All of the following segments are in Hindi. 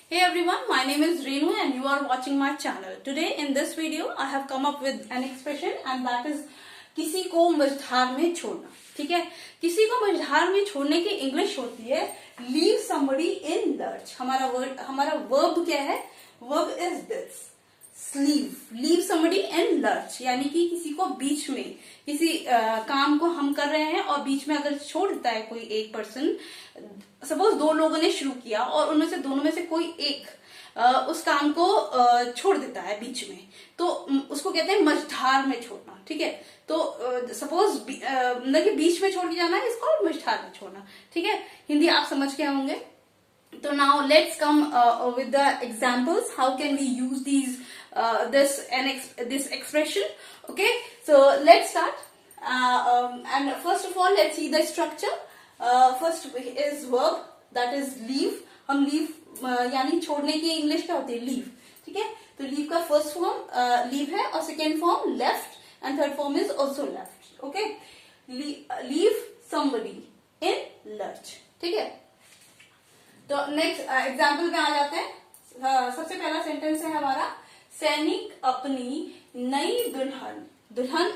Hey everyone, my name is Renu and you are watching my channel. Today in this video I have come up with an expression and that is किसी को मझधार में छोड़ना. ठीक है, किसी को मझधार में छोड़ने की इंग्लिश होती है leave somebody in lurch. हमारा वर्ब क्या है? Verb is this. Leave somebody in lurch, यानी कि किसी को बीच में किसी काम को हम कर रहे हैं और बीच में अगर छोड़ देता है कोई एक पर्सन. सपोज दो लोगों ने शुरू किया और उनमें से दोनों में से कोई एक उस काम को छोड़ देता है बीच में, तो उसको कहते हैं मझधार में छोड़ना. ठीक है, तो सपोज मतलब कि बीच में छोड़ के जाना है, इसको मझधार में छोड़ना. ठीक है, हिंदी आप समझ के होंगे. So now let's come with the examples. How can we use this expression? Okay, so let's start. And first of all, let's see the structure. First is verb, that is leave. हम leave यानी छोड़ने की इंग्लिश क्या होती है? Leave. ठीक है, तो leave का first form leave है और second form left and third form is also left. Okay, leave somebody in lurch. ठीक है, तो नेक्स्ट एग्जाम्पल में आ जाते हैं. सबसे पहला सेंटेंस है हमारा, सैनिक अपनी नई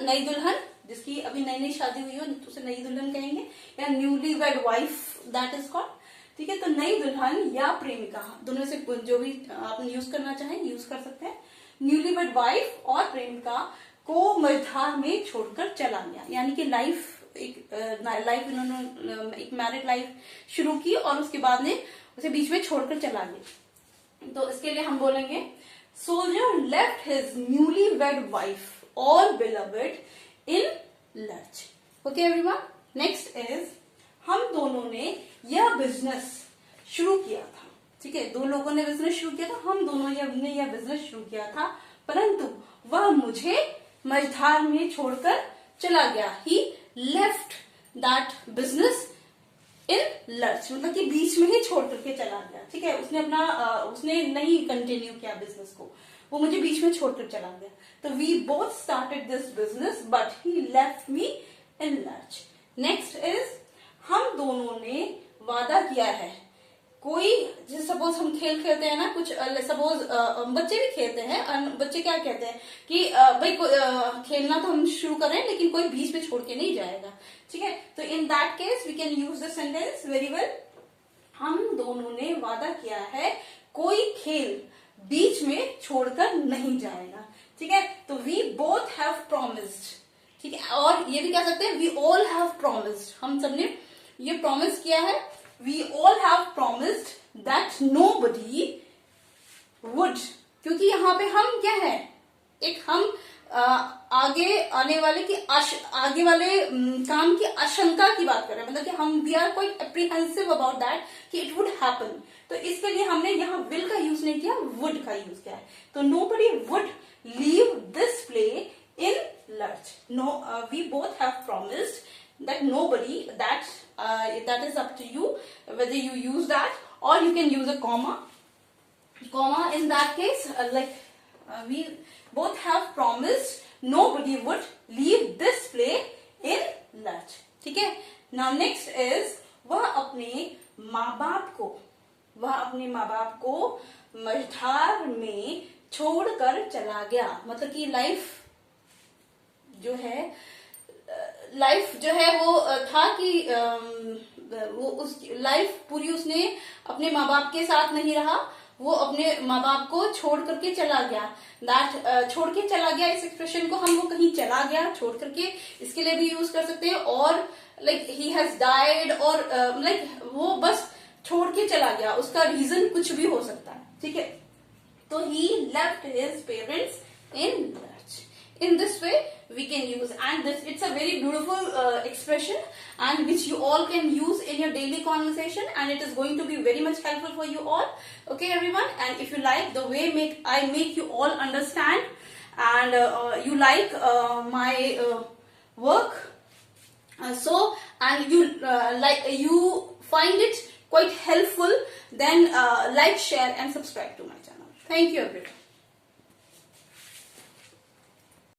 नई दुल्हन जिसकी अभी नई नई शादी हुई हो तो उसे नई दुल्हन कहेंगे, या newly wed wife that is called. ठीक है, तो नई दुल्हन या प्रेमिका, दोनों से जो भी आप यूज करना चाहें यूज कर सकते हैं. न्यूली वेड वाइफ और प्रेमिका को मझधार में छोड़कर चला गया, यानी कि इन्होंने एक मैरिड लाइफ शुरू की और उसके बाद ने उसे बीच में छोड़कर चला गया. तो इसके लिए हम बोलेंगे, soldier left his newly wed wife और beloved in lurch. Okay everyone, next is, हम दोनों ने यह बिजनेस शुरू किया था. ठीक है, दो लोगों ने बिजनेस शुरू किया था, हम दोनों ने यह बिजनेस शुरू किया था, परंतु वह मुझे मझधार में छोड़कर चला गया. He left that business in lurch, मतलब कि बीच में ही छोड़ करके चला गया. ठीक है, उसने नहीं कंटिन्यू किया बिजनेस को, वो मुझे बीच में छोड़कर चला गया. तो we both started this business but he left me in lurch. Next is, हम दोनों ने वादा किया है. कोई सपोज हम खेल खेलते हैं ना, कुछ सपोज बच्चे भी खेलते हैं और बच्चे क्या कहते हैं कि भाई खेलना तो हम शुरू कर रहे हैं लेकिन कोई बीच में छोड़ के नहीं जाएगा. ठीक है, तो in that case we can use the sentence very well. हम दोनों ने वादा किया है कोई खेल बीच में छोड़कर नहीं जाएगा. ठीक है, तो वी बोथ हैव प्रॉमिस्ड. ठीक है, और ये भी कह सकते हैं वी ऑल हैव प्रॉमिस्ड, हम सबने ये प्रॉमिस किया है. We all have promised that nobody would, क्योंकि यहाँ पे हम क्या है, एक हम आगे आने वाले की आगे वाले काम की आशंका की बात कर रहे हैं, मतलब कि हम we are quite apprehensive about that कि इट वुड हैपन. तो इसके लिए हमने यहाँ विल का यूज नहीं किया, वुड का यूज किया है. तो nobody would leave this play in lurch. No, we both have promised that nobody, that is up to you whether you use that or you can use a comma in that case, we both have promised nobody would leave this play in lurch. ठीक है, now next is, वह अपने माँ बाप को मझधार में छोड़कर चला गया. मतलब कि लाइफ जो है वो था कि वो उस लाइफ पूरी उसने अपने माँ बाप के साथ नहीं रहा, वो अपने माँ बाप को छोड़ करके चला गया. दैट छोड़ के चला गया, इस एक्सप्रेशन को हम वो कहीं चला गया छोड़ करके इसके लिए भी यूज कर सकते हैं, और लाइक ही हैज डाइड, और लाइक वो बस छोड़ के चला गया, उसका रीजन कुछ भी हो सकता है. ठीक है, तो he left his parents in lurch. In this way we can use, and it's a very beautiful expression and which you all can use in your daily conversation, and it is going to be very much helpful for you all. Okay everyone, and if you like the way I make you all understand and you like my work, and you find it quite helpful, then like, share and subscribe to my channel. Thank you everyone.